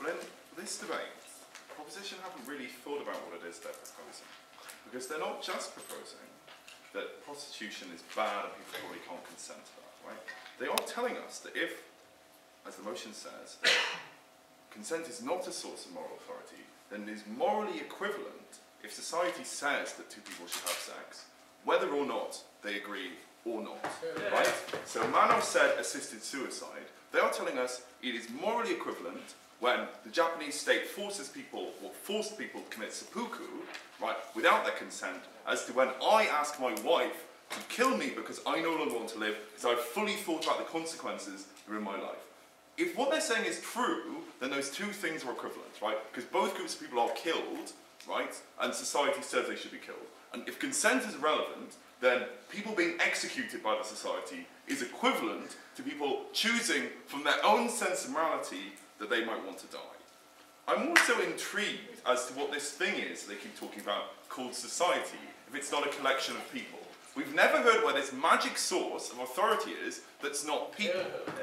Well, in this debate, the proposition haven't really thought about what it is they're proposing. Because they're not just proposing that prostitution is bad and people probably can't consent to that, right? They are telling us that if, as the motion says, consent is not a source of moral authority, then it is morally equivalent if society says that two people should have sex, whether or not they agree or not, right? So Mano said assisted suicide. They are telling us it is morally equivalent when the Japanese state forces people, or forced people to commit seppuku, right, without their consent, as to when I ask my wife to kill me because I no longer want to live, because I've fully thought about the consequences that are in my life. If what they're saying is true, then those two things are equivalent, right? Because both groups of people are killed, right, and society says they should be killed. And if consent is relevant, then people being executed by the society is equivalent to people choosing from their own sense of morality that they might want to die. I'm also intrigued as to what this thing is they keep talking about called society, if it's not a collection of people. We've never heard where this magic source of authority is that's not people,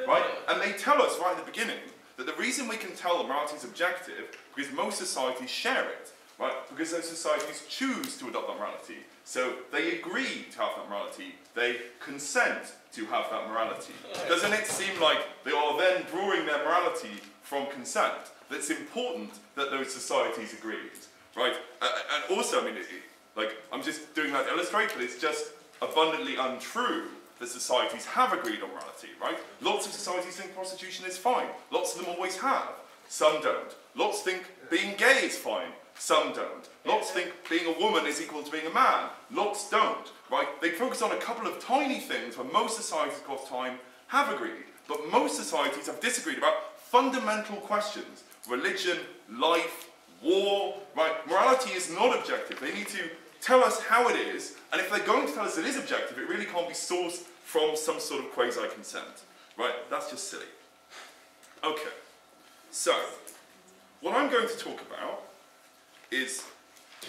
right? And they tell us right at the beginning that the reason we can tell that morality is objective because most societies share it, right? Because those societies choose to adopt that morality. So they agree to have that morality, they consent to have that morality. Doesn't it seem like they are then drawing their morality from consent? That's important that those societies agreed, right? And also, I mean, like, I'm just doing that to illustrate, but it's just abundantly untrue that societies have agreed on morality, right? Lots of societies think prostitution is fine. Lots of them always have. Some don't. Lots think being gay is fine. Some don't. Lots think being a woman is equal to being a man. Lots don't, right? They focus on a couple of tiny things where most societies across time have agreed, but most societies have disagreed about fundamental questions. Religion, life, war, right? Morality is not objective. They need to tell us how it is, and if they're going to tell us it is objective, it really can't be sourced from some sort of quasi-consent, right? That's just silly. Okay, so what I'm going to talk about is,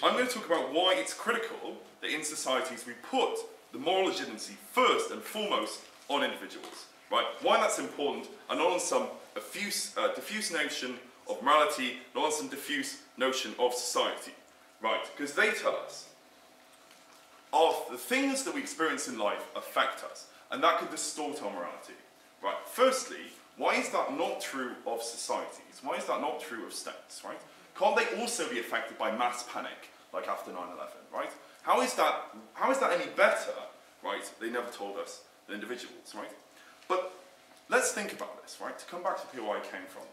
I'm going to talk about why it's critical that in societies we put the moral legitimacy first and foremost on individuals, right? Why that's important, and not on some diffuse notion of morality, not on some diffuse notion of society, right? Because they tell us the things that we experience in life affect us, and that could distort our morality, right? Firstly, why is that not true of societies? Why is that not true of states, right? Can't they also be affected by mass panic, like after 9/11, right? How is that any better, right? They never told us, than individuals, right? But let's think about this, right? To come back to the people I came from.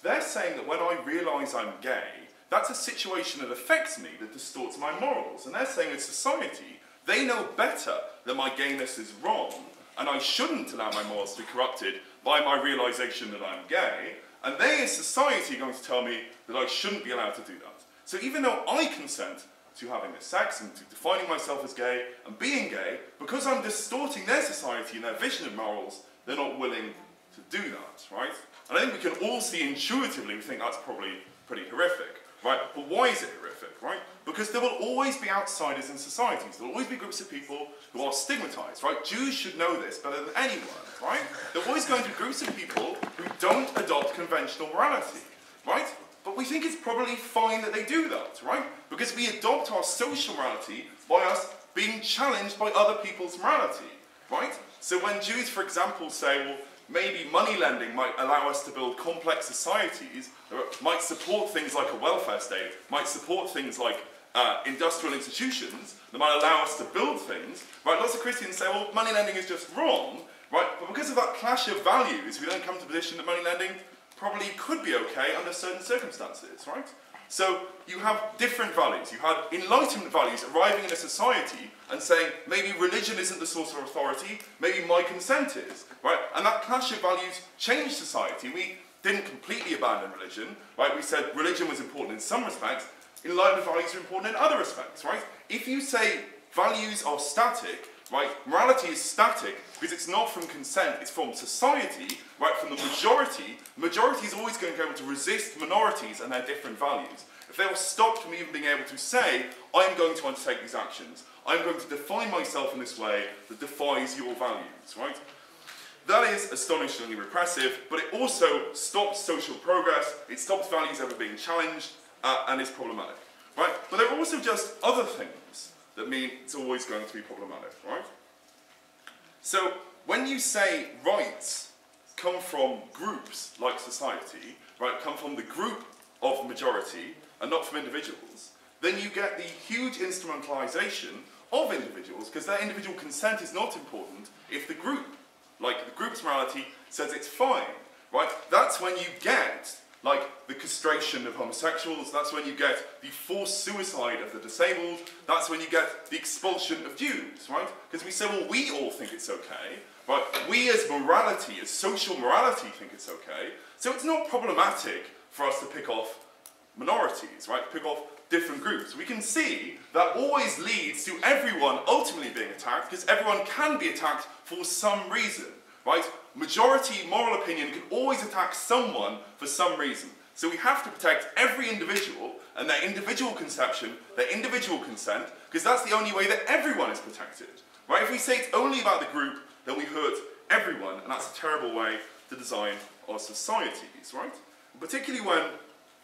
They're saying that when I realise I'm gay, that's a situation that affects me, that distorts my morals. And they're saying as society, they know better that my gayness is wrong, and I shouldn't allow my morals to be corrupted by my realisation that I'm gay, and they as society are going to tell me that I shouldn't be allowed to do that. So even though I consent to having this sex and to defining myself as gay and being gay, because I'm distorting their society and their vision of morals, they're not willing to do that, right? And I think we can all see intuitively, we think that's probably pretty horrific, right? But why is it horrific, right? Because there will always be outsiders in societies. There will always be groups of people who are stigmatized, right? Jews should know this better than anyone, right? There are always going to be groups of people who don't adopt conventional morality, right? But we think it's probably fine that they do that, right? Because we adopt our social morality by us being challenged by other people's morality, right? So when Jews, for example, say, well, maybe money lending might allow us to build complex societies, might support things like a welfare state, might support things like industrial institutions, that might allow us to build things, right? Lots of Christians say, well, money lending is just wrong, right? But because of that clash of values, we then come to the position that money lending probably could be okay under certain circumstances, right? So you have different values. You have Enlightenment values arriving in a society and saying, maybe religion isn't the source of authority, maybe my consent is, right? And that clash of values changed society. We didn't completely abandon religion, right? We said religion was important in some respects, Enlightenment values are important in other respects, right? If you say values are static, right, morality is static because it's not from consent, it's from society, right, from the majority. The majority is always going to be able to resist minorities and their different values. If they were stopped from even being able to say, I'm going to undertake these actions, I'm going to define myself in this way that defies your values, right? that is astonishingly repressive, but it also stops social progress, it stops values ever being challenged, and it's problematic, right? But there are also just other things that mean it's always going to be problematic, right? So, when you say rights come from groups like society, right, come from the group of majority, and not from individuals, then you get the huge instrumentalization of individuals, because their individual consent is not important if the group, like the group's morality, says it's fine, right? That's when you get, like, the castration of homosexuals, that's when you get the forced suicide of the disabled, that's when you get the expulsion of Jews, right? Because we say, well, we all think it's okay, right? We as morality, as social morality, think it's okay, so it's not problematic for us to pick off minorities, right? Pick off different groups. We can see that always leads to everyone ultimately being attacked, because everyone can be attacked for some reason, right? Majority moral opinion can always attack someone for some reason. So we have to protect every individual and their individual conception, their individual consent, because that's the only way that everyone is protected, right? If we say it's only about the group, then we hurt everyone, and that's a terrible way to design our societies, right? Particularly when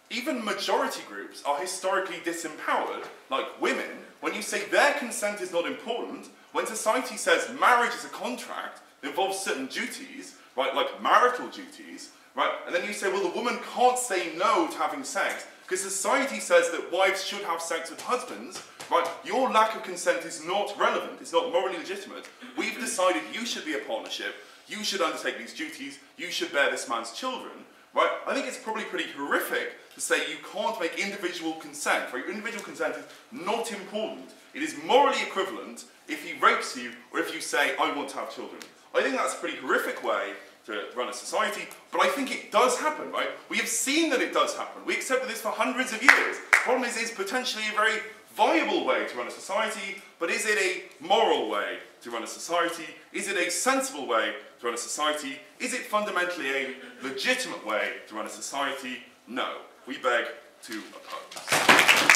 even majority groups are historically disempowered, like women. When you say their consent is not important, when society says marriage is a contract that involves certain duties, right, like marital duties, right, and then you say, well, the woman can't say no to having sex, because society says that wives should have sex with husbands, right, your lack of consent is not relevant, it's not morally legitimate. We've decided you should be a partnership, you should undertake these duties, you should bear this man's children, right? I think it's probably pretty horrific to say you can't make individual consent, right? Individual consent is not important. It is morally equivalent if he rapes you or if you say, I want to have children. I think that's a pretty horrific way to run a society, but I think it does happen, right? We have seen that it does happen. We accepted this for hundreds of years. The problem is it's potentially a very viable way to run a society, but is it a moral way to run a society? Is it a sensible way to run a society? Is it fundamentally a legitimate way to run a society? No. We beg to oppose.